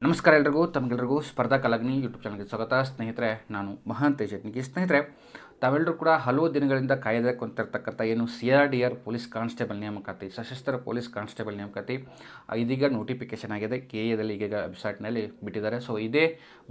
ನಮಸ್ಕಾರ ಎಲ್ರಿಗೂ ತಮಗೆಲ್ಲರಿಗೂ ಸ್ಪರ್ಧಾ ಕಾಲಾಗ್ನಿ ಯೂಟ್ಯೂಬ್ ಚಾನಲ್ಗೆ ಸ್ವಾಗತ. ಸ್ನೇಹಿತರೆ, ನಾನು ಮಹಾಂತೇಶ್ ಜಟ್ನಿಗೆ. ಸ್ನೇಹಿತರೆ, ತಾವೆಲ್ಲರೂ ಕೂಡ ಹಲವು ದಿನಗಳಿಂದ ಕಾಯ್ದೆ ಕುಂತಿರ್ತಕ್ಕಂಥ ಏನು CRDR ಪೊಲೀಸ್ ಕಾನ್ಸ್ಟೇಬಲ್ ನೇಮಕಾತಿ, ಸಶಸ್ತ್ರ ಪೊಲೀಸ್ ಕಾನ್ಸ್ಟೇಬಲ್ ನೇಮಕಾತಿ ಇದೀಗ ನೋಟಿಫಿಕೇಷನ್ ಆಗಿದೆ. KAದಲ್ಲಿ ಈಗ ವೆಬ್ಸೈಟ್ನಲ್ಲಿ ಬಿಟ್ಟಿದ್ದಾರೆ. ಸೊ ಇದೇ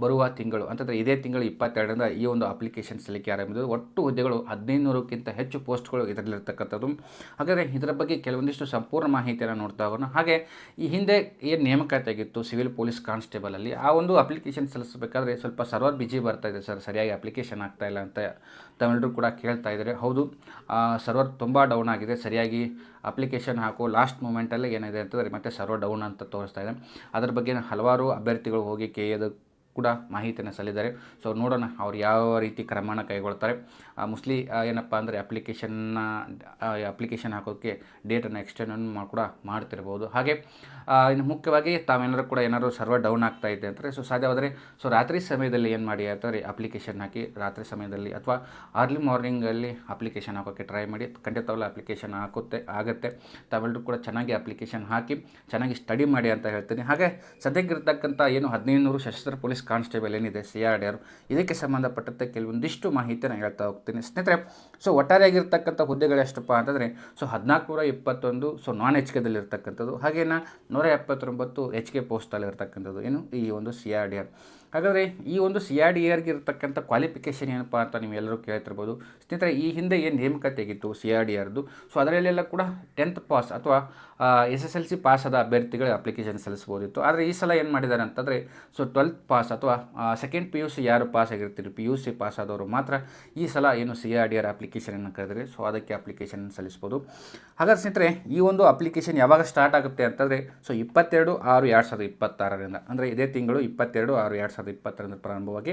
ಬರುವ ತಿಂಗಳು ಅಂತಂದರೆ ಇದೇ ತಿಂಗಳು 22ರಿಂದ ಈ ಒಂದು ಅಪ್ಲಿಕೇಶನ್ ಸಲ್ಲಿಕೆ ಆರಂಭಿಸಿದೆ. ಒಟ್ಟು ಹುದ್ದೆಗಳು 1500ಕ್ಕಿಂತ ಹೆಚ್ಚು ಪೋಸ್ಟ್ಗಳು ಇದರಲ್ಲಿರ್ತಕ್ಕಂಥದ್ದು. ಹಾಗಾದರೆ ಇದರ ಬಗ್ಗೆ ಕೆಲವೊಂದಿಷ್ಟು ಸಂಪೂರ್ಣ ಮಾಹಿತಿಯನ್ನು ನೋಡ್ತಾ ಹೋಗೋಣ. ಹಾಗೆ ಈ ಹಿಂದೆ ಏನು ನೇಮಕಾತಿ ಆಗಿತ್ತು ಸಿವಿಲ್ ಪೊಲೀಸ್ ಕಾನ್ಸ್ಟೇಬಲಲ್ಲಿ, ಆ ಒಂದು ಅಪ್ಲಿಕೇಶನ್ ಸಲ್ಲಿಸಬೇಕಾದ್ರೆ ಸ್ವಲ್ಪ ಸರ್ವರ್ ಬಿಜಿ ಬರ್ತಾ ಇದೆ ಸರ್, ಸರಿಯಾಗಿ ಅಪ್ಲಿಕೇಶನ್ ಆಗ್ತಾಯಿಲ್ಲ ಅಂತ ತಾವೆಲ್ಲರೂ ಕೂಡ ಕೇಳ್ತಾ ಇದ್ದಾರೆ. ಹೌದು, ಸರ್ವರ್ ತುಂಬ ಡೌನ್ ಆಗಿದೆ. ಸರಿಯಾಗಿ ಅಪ್ಲಿಕೇಶನ್ ಹಾಕೋ ಲಾಸ್ಟ್ ಮೂಮೆಂಟಲ್ಲಿ ಏನಿದೆ ಅಂತಂದರೆ ಮತ್ತೆ ಸರ್ವರ್ ಡೌನ್ ಅಂತ ತೋರಿಸ್ತಾ ಇದೆ. ಅದರ ಬಗ್ಗೆ ಹಲವಾರು ಅಭ್ಯರ್ಥಿಗಳು ಹೋಗಿ KAದ ಕೂಡ ಮಾಹಿತಿಯನ್ನು ಸಲ್ಲಿದ್ದಾರೆ. ಸೊ ನೋಡೋಣ ಅವ್ರು ಯಾವ ರೀತಿ ಕ್ರಮನ ಕೈಗೊಳ್ತಾರೆ. ಮೋಸ್ಟ್ಲಿ ಏನಪ್ಪ ಅಂದರೆ ಅಪ್ಲಿಕೇಶನ್ ಹಾಕೋಕ್ಕೆ ಡೇಟನ್ನು ಎಕ್ಸ್ಟೆಂಡನ್ನು ಕೂಡ ಮಾಡ್ತಿರ್ಬೋದು. ಹಾಗೆ ಇನ್ನು ಮುಖ್ಯವಾಗಿ ತಾವೆಲ್ಲರೂ ಕೂಡ ಏನಾದರೂ ಸರ್ವರ್ ಡೌನ್ ಆಗ್ತಾ ಇದೆ ಅಂತಾರೆ, ಸೊ ಸಾಧ್ಯವಾದರೆ ರಾತ್ರಿ ಸಮಯದಲ್ಲಿ ಏನು ಮಾಡಿ ಅಂತಾರೆ, ಅಪ್ಲಿಕೇಶನ್ ಹಾಕಿ ರಾತ್ರಿ ಸಮಯದಲ್ಲಿ ಅಥವಾ ಅರ್ಲಿ ಮಾರ್ನಿಂಗಲ್ಲಿ ಅಪ್ಲಿಕೇಶನ್ ಹಾಕೋಕ್ಕೆ ಟ್ರೈ ಮಾಡಿ. ಖಂಡಿತವಾಗ್ಲೂ ಅಪ್ಲಿಕೇಶನ್ ಆಗುತ್ತೆ. ತಾವೆಲ್ಲರೂ ಕೂಡ ಚೆನ್ನಾಗಿ ಅಪ್ಲಿಕೇಶನ್ ಹಾಕಿ ಚೆನ್ನಾಗಿ ಸ್ಟಡಿ ಮಾಡಿ ಅಂತ ಹೇಳ್ತೀನಿ. ಹಾಗೆ ಸದ್ಯಕ್ಕಿರ್ತಕ್ಕಂಥ ಏನು 1500 ಸಶಸ್ತ್ರ ಪೊಲೀಸ್ ಕಾನ್ಸ್ಟೇಬಲ್ ಏನಿದೆ CRDR, ಇದಕ್ಕೆ ಸಂಬಂಧಪಟ್ಟಂತೆ ಕೆಲವೊಂದಿಷ್ಟು ಮಾಹಿತಿಯನ್ನು ಹೇಳ್ತಾ ಹೋಗ್ತೀನಿ ಸ್ನೇಹಿತರೆ. ಸೊ ಒಟ್ಟಾರೆಯಾಗಿರ್ತಕ್ಕಂಥ ಹುದ್ದೆಗಳು ಎಷ್ಟಪ್ಪ ಅಂತಂದರೆ 1421 ನಾನ್ HKದಲ್ಲಿರ್ತಕ್ಕಂಥದ್ದು, ಹಾಗೇನ 179 HK ಪೋಸ್ಟಲ್ಲಿರ್ತಕ್ಕಂಥದ್ದು ಏನು ಈ ಒಂದು CRDR. ಹಾಗಾದರೆ ಈ ಒಂದು CRDRಗೆ ಇರತಕ್ಕಂಥ ಕ್ವಾಲಿಫಿಕೇಷನ್ ಏನಪ್ಪ ಅಂತ ನೀವು ಎಲ್ಲರೂ ಕೇಳ್ತಿರ್ಬೋದು ಸ್ನೇಹಿತರೆ. ಈ ಹಿಂದೆ ಏನು ನೇಮಕಾತಿ ಆಗಿತ್ತು CRDRದು, ಸೊ ಅದರಲ್ಲೆಲ್ಲ ಕೂಡ 10th ಪಾಸ್ ಅಥವಾ SSLC ಪಾಸ್ ಆದ ಅಭ್ಯರ್ಥಿಗಳು ಅಪ್ಲಿಕೇಶನ್ ಸಲ್ಲಿಸ್ಬೋದಿತ್ತು. ಆದರೆ ಈ ಸಲ ಏನು ಮಾಡಿದ್ದಾರೆ ಅಂತಂದರೆ 12th ಪಾಸ್ ಅಥವಾ ಸೆಕೆಂಡ್ PUC ಯಾರು ಪಾಸ್ ಆಗಿರ್ತೀರಿ, PUC ಪಾಸ್ ಆದವರು ಮಾತ್ರ ಈ ಸಲ ಏನು CRDR ಅಪ್ಲಿಕೇಶನನ್ನು ಕರೆದರೆ ಸೊ ಅದಕ್ಕೆ ಅಪ್ಲಿಕೇಶನ್ ಸಲ್ಲಿಸ್ಬೋದು. ಹಾಗಾದ್ರೆ ಸ್ನೇಹಿತರೆ, ಈ ಒಂದು ಅಪ್ಲಿಕೇಶನ್ ಯಾವಾಗ ಸ್ಟಾರ್ಟ್ ಆಗುತ್ತೆ ಅಂತಂದರೆ 22/6/2026ರಿಂದ, ಅಂದರೆ ಇದೇ ತಿಂಗಳು 22/6/2026ರಿಂದ ಪ್ರಾರಂಭವಾಗಿ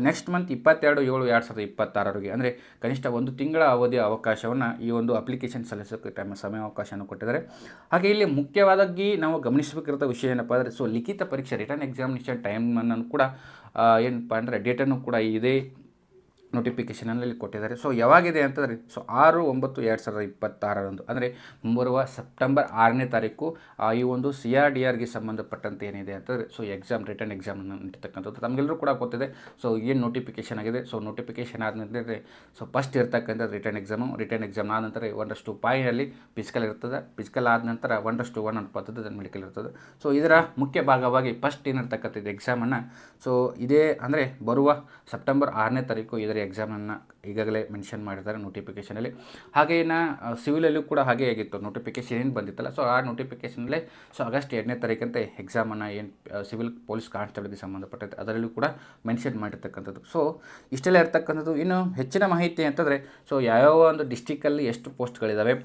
ನೆಕ್ಸ್ಟ್ ಮಂತ್ 22/7/2026 ಅಂದರೆ ಕನಿಷ್ಠ 1 ತಿಂಗಳ ಅವಧಿಯ ಅವಕಾಶವನ್ನು ಈ ಒಂದು ಅಪ್ಲಿಕೇಶನ್ ಸಲ್ಲಿಸೋಕ್ಕೆ ಸಮಯಾವಕಾಶವನ್ನು ಕೊಟ್ಟಿದ್ದಾರೆ. ಹಾಗೆ ಇಲ್ಲಿ ಮುಖ್ಯವಾಗಿ ನಾವು ಗಮನಿಸಬೇಕಿರೋ ವಿಷಯ ಏನಪ್ಪ ಅಂದರೆ ಲಿಖಿತ ಪರೀಕ್ಷೆ ರಿಟರ್ನ್ ಎಕ್ಸಾಮಿನೇಷನ್ ಟೈಮನ್ನು ಕೂಡ ಏನಪ್ಪ ಅಂದರೆ ಡೇಟನ್ನು ಕೂಡ ಇದೇ ನೋಟಿಫಿಕೇಷನಲ್ಲಿ ಕೊಟ್ಟಿದ್ದಾರೆ. ಸೊ ಯಾವಾಗಿದೆ ಅಂತಂದರೆ 6/9/2026 ಅಂದರೆ ಮುಂಬರುವ ಸೆಪ್ಟೆಂಬರ್ 6ನೇ ತಾರೀಕು ಈ ಒಂದು CRDRಗೆ ಸಂಬಂಧಪಟ್ಟಂತೆ ಏನಿದೆ ಅಂತಂದರೆ ರಿಟರ್ನ್ ಎಕ್ಸಾಮನ್ನು ನಡೀತಕ್ಕಂಥದ್ದು ತಮಗೆಲ್ಲರೂ ಕೂಡ ಗೊತ್ತಿದೆ. ಸೊ ಏನು ನೋಟಿಫಿಕೇಷನ್ ಆಗಿದೆ, ನೋಟಿಫಿಕೇಷನ್ ಆದಮೇಲೆ ಫಸ್ಟ್ ಇರ್ತಕ್ಕಂಥ ರಿಟರ್ನ್ ಎಕ್ಸಾಮ್ ಆದ ನಂತರ 1/5 ಫಿಸಿಕಲ್ ಇರ್ತದೆ. ಫಿಸಿಕಲ್ ಆದ ನಂತರ 1:1 ಪದ್ಧತಿ ಮೆಡಿಕಲ್ ಇರ್ತದೆ. ಸೊ ಇದರ ಮುಖ್ಯ ಭಾಗವಾಗಿ ಫಸ್ಟ್ ಏನಿರ್ತಕ್ಕಂಥದ್ದು ಎಕ್ಸಾಮನ್ನು ಇದೇ ಅಂದರೆ ಬರುವ ಸೆಪ್ಟೆಂಬರ್ 6ನೇ ತಾರೀಕು ಇದರ ಎಕ್ಸಾಮನ್ನು ಈಗಾಗಲೇ ಮೆನ್ಷನ್ ಮಾಡಿದ್ದಾರೆ ನೋಟಿಫಿಕೇಷನಲ್ಲಿ. ಹಾಗೇನ ಸಿವಿಲಲ್ಲೂ ಕೂಡ ಹಾಗೆ ಆಗಿತ್ತು, ನೋಟಿಫಿಕೇಷನ್ ಏನು ಬಂದಿತ್ತಲ್ಲ, ಆ ನೋಟಿಫಿಕೇಷನಲ್ಲೇ ಆಗಸ್ಟ್ 2ನೇ ತಾರೀಕಂತೆ ಎಕ್ಸಾಮನ್ನು ಏನು ಸಿವಿಲ್ ಪೊಲೀಸ್ ಕಾನ್ಸ್ಟೇಬಲ್ಗೆ ಸಂಬಂಧಪಟ್ಟಂತೆ ಅದರಲ್ಲೂ ಕೂಡ ಮೆನ್ಷನ್ ಮಾಡಿರ್ತಕ್ಕಂಥದ್ದು. ಸೊ ಇಷ್ಟೆಲ್ಲ ಇರ್ತಕ್ಕಂಥದ್ದು. ಇನ್ನು ಹೆಚ್ಚಿನ ಮಾಹಿತಿ ಅಂತಂದರೆ ಯಾವ್ಯಾವ ಒಂದು ಡಿಸ್ಟಿಕಲ್ಲಿ ಎಷ್ಟು ಪೋಸ್ಟ್ಗಳಿದ್ದಾವೆ,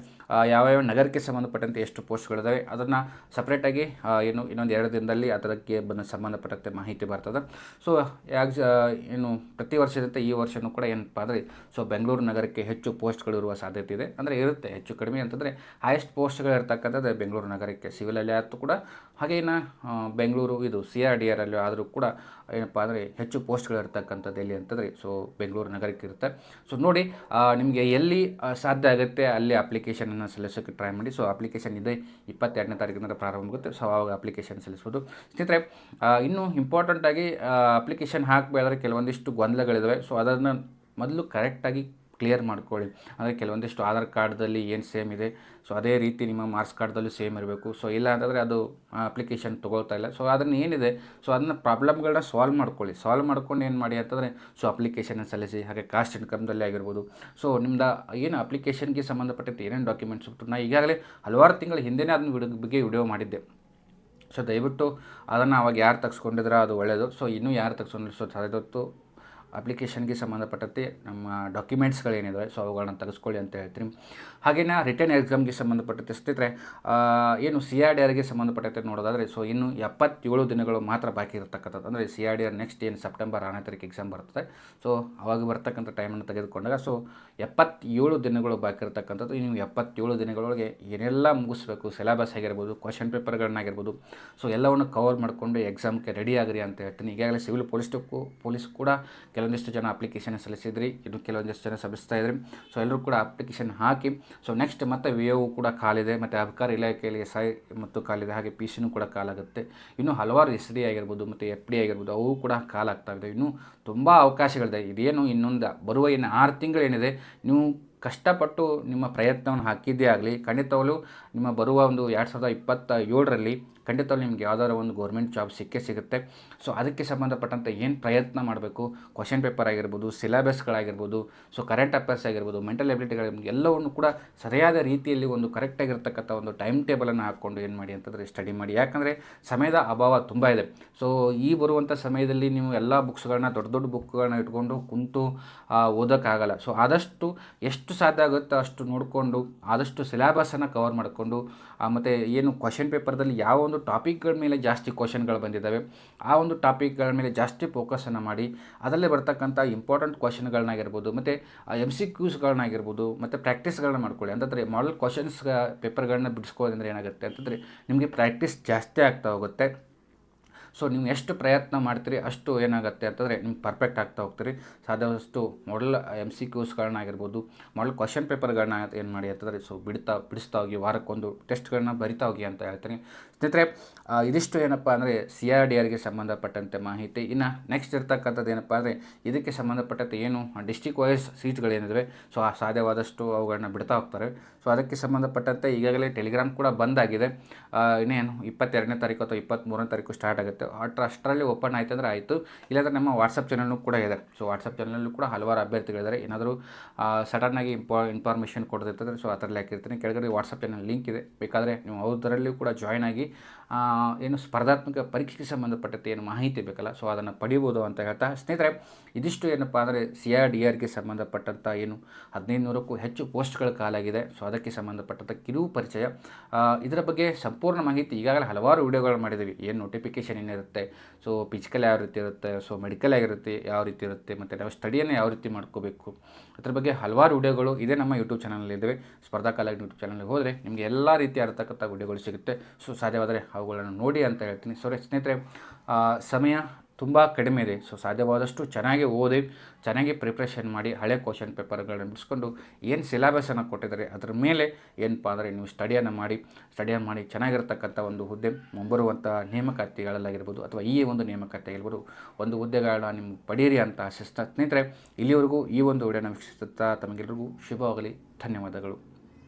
ಯಾವ್ಯಾವ ನಗರಕ್ಕೆ ಸಂಬಂಧಪಟ್ಟಂತೆ ಎಷ್ಟು ಪೋಸ್ಟ್ಗಳಿದ್ದಾವೆ, ಅದನ್ನು ಸಪ್ರೇಟಾಗಿ ಇನ್ನೊಂದು 2 ದಿನದಲ್ಲಿ ಅದಕ್ಕೆ ಸಂಬಂಧಪಟ್ಟಂತೆ ಮಾಹಿತಿ ಬರ್ತದೆ. ಸೊ ಏನು ಪ್ರತಿ ವರ್ಷದಂತೆ ಈ ವರ್ಷವೂ ಕೂಡ ಏನಪ್ಪ ಅಂದರೆ ಬೆಂಗಳೂರು ನಗರಕ್ಕೆ ಹೆಚ್ಚು ಪೋಸ್ಟ್ಗಳಿರುವ ಸಾಧ್ಯತೆ ಇದೆ. ಅಂದರೆ ಇರುತ್ತೆ ಹೆಚ್ಚು ಕಡಿಮೆ ಅಂತಂದರೆ ಹೈಯೆಸ್ಟ್ ಪೋಸ್ಟ್ಗಳಿರ್ತಕ್ಕಂಥದ್ದು ಬೆಂಗಳೂರು ನಗರಕ್ಕೆ, ಸಿವಿಲಲ್ಲಿ ಆದರೂ ಕೂಡ ಹಾಗೇನು ಬೆಂಗಳೂರು ಇದು CRDRಲ್ಲಿ ಆದರೂ ಕೂಡ ಏನಪ್ಪ ಅಂದರೆ ಹೆಚ್ಚು ಪೋಸ್ಟ್ಗಳಿರ್ತಕ್ಕಂಥದ್ದು ಎಲ್ಲಿ ಅಂತಂದರೆ ಬೆಂಗಳೂರು ನಗರಕ್ಕೆ ಇರುತ್ತೆ. ಸೊ ನೋಡಿ, ನಿಮಗೆ ಎಲ್ಲಿ ಸಾಧ್ಯ ಆಗುತ್ತೆ ಅಲ್ಲಿ ಅಪ್ಲಿಕೇಶನನ್ನು ಸಲ್ಲಿಸೋಕ್ಕೆ ಟ್ರೈ ಮಾಡಿ. ಅಪ್ಲಿಕೇಶನ್ ಇದೆ 22ನೇ ತಾರೀಕಿನಿಂದ ಪ್ರಾರಂಭ ಆಗುತ್ತೆ. ಆವಾಗ ಅಪ್ಲಿಕೇಶನ್ ಸಲ್ಲಿಸ್ಬೋದು ಸ್ನೇಹಿತರೆ. ಇನ್ನೂ ಇಂಪಾರ್ಟೆಂಟಾಗಿ ಅಪ್ಲಿಕೇಶನ್ ಹಾಕಬೇಕಾದ್ರೆ ಕೆಲವೊಂದಿಷ್ಟು ಗೊಂದಲಗಳಿದ್ದಾವೆ. ಅದನ್ನು ಮೊದಲು ಕರೆಕ್ಟಾಗಿ ಕ್ಲಿಯರ್ ಮಾಡ್ಕೊಳ್ಳಿ. ಅಂದರೆ ಕೆಲವೊಂದಿಷ್ಟು ಆಧಾರ್ ಕಾರ್ಡ್ದಲ್ಲಿ ಏನು ಸೇಮ್ ಇದೆ ಅದೇ ರೀತಿ ನಿಮ್ಮ ಮಾರ್ಕ್ಸ್ ಕಾರ್ಡ್ದಲ್ಲೂ ಸೇಮ್ ಇರಬೇಕು. ಇಲ್ಲ ಅಂತಂದರೆ ಅದು ಅಪ್ಲಿಕೇಶನ್ ತೊಗೊಳ್ತಾ ಇಲ್ಲ. ಅದನ್ನು ಏನಿದೆ ಅದನ್ನು ಪ್ರಾಬ್ಲಮ್ಗಳನ್ನ ಸಾಲ್ವ್ ಮಾಡ್ಕೊಂಡು ಏನು ಮಾಡಿ ಅಂತಂದರೆ ಅಪ್ಲಿಕೇಶನ್ ಸಲ್ಲಿಸಿ. ಹಾಗೆ ಕಾಸ್ಟ್ ಇನ್ಕಮ್ದಲ್ಲಿ ಆಗಿರ್ಬೋದು, ನಿಮ್ದು ಏನು ಅಪ್ಲಿಕೇಶನ್ಗೆ ಸಂಬಂಧಪಟ್ಟಂತೆ ಏನೇನು ಡಾಕ್ಯುಮೆಂಟ್ಸ್ ಬಿಟ್ಟು ನಾನು ಈಗಾಗಲೇ ಹಲವಾರು ತಿಂಗಳ ಹಿಂದೆಯೇ ಅದನ್ನ ಬಗ್ಗೆ ವಿಡಿಯೋ ಮಾಡಿದ್ದೆ. ದಯವಿಟ್ಟು ಅದನ್ನು ಅವಾಗ ಯಾರು ತೆಗೆಸ್ಕೊಂಡಿದ್ರೆ ಅದು ಒಳ್ಳೆಯದು. ಇನ್ನೂ ಯಾರು ತೆಗೆಸ್ಕೊಂಡಿರೋ ಅದೊತ್ತು ಅಪ್ಲಿಕೇಶನ್ಗೆ ಸಂಬಂಧಪಟ್ಟಂತೆ ನಮ್ಮ ಡಾಕ್ಯುಮೆಂಟ್ಸ್ಗಳೇನಿದಾವೆ ಅವುಗಳನ್ನ ತೆಗೆಸ್ಕೊಳ್ಳಿ ಅಂತ ಹೇಳ್ತೀನಿ. ಹಾಗೆಯೇ ರಿಟರ್ನ್ ಎಕ್ಸಾಮ್ಗೆ ಸಂಬಂಧಪಟ್ಟಂತೆ ಸ್ನೇಹಿತರೆ, ಏನು CRDRಗೆ ಸಂಬಂಧಪಟ್ಟಂತೆ ನೋಡೋದಾದರೆ ಇನ್ನು 77 ದಿನಗಳು ಮಾತ್ರ ಬಾಕಿ ಇರತಕ್ಕಂಥದ್ದು. ಅಂದರೆ CRDR ನೆಕ್ಸ್ಟ್ ಏನು ಸೆಪ್ಟೆಂಬರ್ 6ನೇ ತಾರೀಕು ಎಕ್ಸಾಮ್ ಬರ್ತದೆ. ಅವಾಗ ಬರ್ತಕ್ಕಂಥ ಟೈಮನ್ನು ತೆಗೆದುಕೊಂಡಾಗ 77 ದಿನಗಳು ಬಾಕಿ ಇರತಕ್ಕಂಥದ್ದು. ಇನ್ನು 77 ದಿನಗಳೊಳಗೆ ಏನೆಲ್ಲ ಮುಗಿಸ್ಬೇಕು, ಸಿಲೆಬಸ್ ಆಗಿರ್ಬೋದು, ಕ್ವಶನ್ ಪೇಪರ್ಗಳನ್ನಾಗಿರ್ಬೋದು, ಎಲ್ಲವನ್ನು ಕವರ್ ಮಾಡಿಕೊಂಡು ಎಕ್ಸಾಮ್ಗೆ ರೆಡಿ ಆಗಿರಿ ಅಂತ ಹೇಳ್ತೀನಿ. ಈಗಾಗಲೇ ಸಿವಿಲ್ ಪೊಲೀಸ್ ಕೂಡ ಕೆಲವೊಂದಿಷ್ಟು ಜನ ಅಪ್ಲಿಕೇಶನ್ ಸಲ್ಲಿಸಿದ್ರಿ, ಇನ್ನು ಕೆಲವೊಂದಿಷ್ಟು ಜನ ಸಲ್ಲಿಸ್ತಾ ಇದ್ರಿ. ಸೊ ಎಲ್ಲರೂ ಕೂಡ ಅಪ್ಲಿಕೇಶನ್ ಹಾಕಿ. ಸೊ ನೆಕ್ಸ್ಟ್ ಮತ್ತು ವಿ.ಒ ಕೂಡ ಕಾಲಿದೆ, ಮತ್ತು ಅಬಕಾರಿ ಇಲಾಖೆಯಲ್ಲಿ SI ಮತ್ತು ಕಾಲಿದೆ, ಹಾಗೆ PC ಕೂಡ ಕಾಲಾಗುತ್ತೆ. ಇನ್ನು ಹಲವಾರು SD ಆಗಿರ್ಬೋದು ಮತ್ತು FD ಆಗಿರ್ಬೋದು ಅವು ಕೂಡ ಕಾಲಾಗ್ತಾಯಿದೆ. ಇನ್ನೂ ತುಂಬ ಅವಕಾಶಗಳಿದೆ. ಇದೇನು ಇನ್ನೊಂದು ಬರುವ 6 ತಿಂಗಳೇನಿದೆ, ನೀವು ಕಷ್ಟಪಟ್ಟು ನಿಮ್ಮ ಪ್ರಯತ್ನವನ್ನು ಹಾಕಿದ್ದೇ ಆಗಲಿ, ಖಂಡಿತವಾಗ್ಲೂ ನಿಮ್ಮ ಬರುವ ಒಂದು 2027ರಲ್ಲಿ ಖಂಡಿತವಾಗ್ಲೂ ನಿಮ್ಗೆ ಯಾವ್ದಾದ್ರು ಒಂದು ಗೌರ್ಮೆಂಟ್ ಜಾಬ್ ಸಿಗುತ್ತೆ. ಸೊ ಅದಕ್ಕೆ ಸಂಬಂಧಪಟ್ಟಂತೆ ಏನು ಪ್ರಯತ್ನ ಮಾಡಬೇಕು, ಕ್ವಶನ್ ಪೇಪರ್ ಆಗಿರ್ಬೋದು, ಸಿಲೆಬಸ್ಗಳಾಗಿರ್ಬೋದು, ಸೊ ಕರೆಂಟ್ ಅಫೇರ್ಸ್ ಆಗಿರ್ಬೋದು, ಮೆಂಟಲ್ ಎಬಿಲಿಟಿಗಳಿರ್ಬೋದು, ಎಲ್ಲವನ್ನು ಕೂಡ ಸರಿಯಾದ ರೀತಿಯಲ್ಲಿ ಒಂದು ಕರೆಕ್ಟಾಗಿರ್ತಕ್ಕಂಥ ಒಂದು ಟೈಮ್ ಟೇಬಲನ್ನು ಹಾಕ್ಕೊಂಡು ಏನು ಮಾಡಿ ಅಂತಂದರೆ ಸ್ಟಡಿ ಮಾಡಿ. ಯಾಕಂದರೆ ಸಮಯದ ಅಭಾವ ತುಂಬ ಇದೆ. ಸೊ ಈ ಬರುವಂಥ ಸಮಯದಲ್ಲಿ ನೀವು ಎಲ್ಲ ಬುಕ್ಸ್ಗಳನ್ನ ದೊಡ್ಡ ದೊಡ್ಡ ಬುಕ್ಗಳನ್ನ ಇಟ್ಕೊಂಡು ಕುಂತು ಓದೋಕ್ಕಾಗಲ್ಲ. ಸೊ ಆದಷ್ಟು ಎಷ್ಟು ಸಾಧ್ಯ ಆಗುತ್ತೋ ಅಷ್ಟು ನೋಡಿಕೊಂಡು ಆದಷ್ಟು ಸಿಲೆಬಸನ್ನು ಕವರ್ ಮಾಡಿಕೊಂಡು, ಮತ್ತು ಏನು ಕ್ವಶನ್ ಪೇಪರ್ದಲ್ಲಿ ಯಾವ ಒಂದು ಟಾಪಿಕ್ಗಳ ಮೇಲೆ ಜಾಸ್ತಿ ಕ್ವಶನ್ಗಳು ಬಂದಿದ್ದಾವೆ ಆ ಒಂದು ಟಾಪಿಕ್ಗಳ ಮೇಲೆ ಜಾಸ್ತಿ ಫೋಕಸನ್ನು ಮಾಡಿ, ಅದರಲ್ಲೇ ಬರ್ತಕ್ಕಂಥ ಇಂಪಾರ್ಟೆಂಟ್ ಕ್ವಶನ್ಗಳನ್ನಾಗಿರ್ಬೋದು, ಮತ್ತು MCQಸ್ಗಳನ್ನಾಗಿರ್ಬೋದು, ಮತ್ತು ಪ್ರಾಕ್ಟೀಸ್ಗಳನ್ನ ಮಾಡ್ಕೊಳ್ಳಿ. ಅಂತಂದರೆ ಮಾಡಲ್ ಕ್ವಶನ್ಸ್ ಪೇಪರ್ಗಳನ್ನ ಬಿಡಿಸ್ಕೋದಂದ್ರೆ ಏನಾಗುತ್ತೆ ಅಂತಂದರೆ ನಿಮಗೆ ಪ್ರಾಕ್ಟೀಸ್ ಜಾಸ್ತಿ ಆಗ್ತಾ ಹೋಗುತ್ತೆ. ಸೊ ನೀವು ಎಷ್ಟು ಪ್ರಯತ್ನ ಮಾಡ್ತೀರಿ ಅಷ್ಟು ಏನಾಗುತ್ತೆ ಅಂತಂದರೆ ನಿಮ್ಗೆ ಪರ್ಫೆಕ್ಟ್ ಆಗ್ತಾ ಹೋಗ್ತೀರಿ. ಸಾಧ್ಯವಾದಷ್ಟು ಮಾಡಲ್ MCQಸ್ಗಳನ್ನಾಗಿರ್ಬೋದು, ಮಾಡಲ್ ಕ್ವಶನ್ ಪೇಪರ್ಗಳನ್ನ ಏನು ಮಾಡಿ ಅಂತಂದರೆ ಸೊ ಬಿಡಿಸ್ತಾ ಹೋಗಿ, ವಾರಕ್ಕೊಂದು ಟೆಸ್ಟ್ಗಳನ್ನ ಬರಿತಾ ಹೋಗಿ ಅಂತ ಹೇಳ್ತೀನಿ. ಸ್ನೇಹಿತರೆ, ಇದಿಷ್ಟು ಏನಪ್ಪ ಅಂದರೆ CRDRಗೆ ಸಂಬಂಧಪಟ್ಟಂತೆ ಮಾಹಿತಿ. ಇನ್ನು ನೆಕ್ಸ್ಟ್ ಇರ್ತಕ್ಕಂಥದ್ದು ಏನಪ್ಪ ಅಂದರೆ ಇದಕ್ಕೆ ಸಂಬಂಧಪಟ್ಟಂತೆ ಏನು ಡಿಸ್ಟ್ರಿಕ್ಟ್ ವೈಸ್ ಸೀಟ್ಗಳೇನಿವೆ ಸೊ ಸಾಧ್ಯವಾದಷ್ಟು ಅವುಗಳನ್ನ ಬಿಡ್ತಾ ಹೋಗ್ತಾರೆ. ಸೊ ಅದಕ್ಕೆ ಸಂಬಂಧಪಟ್ಟಂತೆ ಈಗಾಗಲೇ ಟೆಲಿಗ್ರಾಮ್ ಕೂಡ ಬಂದಾಗಿದೆ. ಇನ್ನೇನು 22ನೇ ತಾರೀಕು ಅಥವಾ 23ನೇ ತಾರೀಕು ಸ್ಟಾರ್ಟ್ ಆಗುತ್ತೆ. ಅಷ್ಟರಲ್ಲಿ ಓಪನ್ ಆಯ್ತು ಅಂದರೆ ಆಯಿತು, ಇಲ್ಲಾಂದರೆ ನಮ್ಮ ವಾಟ್ಸಪ್ ಚಾನಲ್ನೂ ಕೂಡ ಇದೆ. ಸೊ ವಾಟ್ಸಪ್ ಚಾನಲ್ಲೂ ಕೂಡ ಹಲವಾರು ಅಭ್ಯರ್ಥಿಗಳಿದ್ದಾರೆ. ಏನಾದರೂ ಸಡನ್ನಾಗಿ ಇನ್ಫಾರ್ಮೇಷನ್ ಕೊಡೋದಿರ್ತಂದರೆ ಸೊ ಆ ಥರಲ್ಲಿ ಹಾಕಿರ್ತೀನಿ. ಕೆಳಗಡೆ ವಾಟ್ಸಪ್ ಚಾನಲ್ ಲಿಂಕ್ ಇದೆ, ಬೇಕಾದರೆ ನೀವು ಅದರಲ್ಲೂ ಕೂಡ ಜಾಯ್ನ್ ಆಗಿ ಏನು ಸ್ಪರ್ಧಾತ್ಮಕ ಪರೀಕ್ಷೆಗೆ ಸಂಬಂಧಪಟ್ಟಂತೆ ಏನು ಮಾಹಿತಿ ಬೇಕಲ್ಲ ಸೊ ಅದನ್ನು ಪಡಿಬೋದು ಅಂತ ಹೇಳ್ತಾ, ಸ್ನೇಹಿತರೆ ಇದಿಷ್ಟು ಏನಪ್ಪ ಅಂದರೆ CRDRಗೆ ಸಂಬಂಧಪಟ್ಟಂಥ ಏನು 1500ಕ್ಕೂ ಹೆಚ್ಚು ಪೋಸ್ಟ್ಗಳ ಕಾಲಾಗಿದೆ. ಸೊ ಅದಕ್ಕೆ ಸಂಬಂಧಪಟ್ಟಂಥ ಕಿರು ಪರಿಚಯ, ಇದರ ಬಗ್ಗೆ ಸಂಪೂರ್ಣ ಮಾಹಿತಿ ಈಗಾಗಲೇ ಹಲವಾರು ವಿಡಿಯೋಗಳು ಮಾಡಿದ್ದೀವಿ. ಏನು ನೋಟಿಫಿಕೇಷನ್ ಏನಿರುತ್ತೆ, ಸೊ ಫಿಸಿಕಲ್ ಯಾವ ರೀತಿ ಇರುತ್ತೆ, ಸೊ ಮೆಡಿಕಲ್ ಆಗಿರುತ್ತೆ ಯಾವ ರೀತಿ ಇರುತ್ತೆ, ಮತ್ತು ನಾವು ಸ್ಟಡಿಯನ್ನು ಯಾವ ರೀತಿ ಮಾಡ್ಕೋಬೇಕು, ಅದ್ರ ಬಗ್ಗೆ ಹಲವಾರು ವಿಡಿಯೋಗಳು ಇದೇ ನಮ್ಮ ಯೂಟ್ಯೂಬ್ ಚಾನಲಲ್ಲಿದ್ದಾವೆ. ಸ್ಪರ್ಧಾ ಕಾಲೇಜ್ ಯೂಟ್ಯೂಬ್ ಚಾನಲ್ಗೆ ಹೋದರೆ ನಿಮಗೆ ಎಲ್ಲ ರೀತಿಯ ಇರತಕ್ಕಂಥ ವಿಡಿಯೋಗಳು ಸಿಗುತ್ತೆ. ಸೊ ಸಾಧ್ಯವಾದರೆ ಅವುಗಳನ್ನು ನೋಡಿ ಅಂತ ಹೇಳ್ತೀನಿ. ಸೊ ಸ್ನೇಹಿತರೆ, ಸಮಯ ತುಂಬ ಕಡಿಮೆ ಇದೆ. ಸೊ ಸಾಧ್ಯವಾದಷ್ಟು ಚೆನ್ನಾಗಿ ಓದಿ, ಚೆನ್ನಾಗಿ ಪ್ರಿಪ್ರೇಷನ್ ಮಾಡಿ, ಹಳೆ ಕ್ವಶನ್ ಪೇಪರ್ಗಳನ್ನ ಬಿಡಿಸ್ಕೊಂಡು ಏನು ಸಿಲೆಬಸನ್ನು ಕೊಟ್ಟಿದ್ದಾರೆ ಅದರ ಮೇಲೆ ಏನಪ್ಪ ಅಂದರೆ ನೀವು ಸ್ಟಡಿಯನ್ನು ಮಾಡಿ ಚೆನ್ನಾಗಿರ್ತಕ್ಕಂಥ ಒಂದು ಹುದ್ದೆ ಮುಂಬರುವಂಥ ನೇಮಕಾತಿಗಳಲ್ಲಾಗಿರ್ಬೋದು ಅಥವಾ ಈ ಒಂದು ನೇಮಕಾತಿ ಆಗಿರ್ಬೋದು ಒಂದು ಹುದ್ದೆಗಳನ್ನ ನಿಮ್ಗೆ ಪಡೀರಿ ಅಂತ ಆಶಿಸ್ತಾ, ಸ್ನೇಹಿತರೆ ಇಲ್ಲಿವರೆಗೂ ಈ ಒಂದು ವಿಡಿಯೋನ ವೀಕ್ಷಿಸುತ್ತಾ ತಮಗೆಲ್ಲರಿಗೂ ಶುಭವಾಗಲಿ. ಧನ್ಯವಾದಗಳು.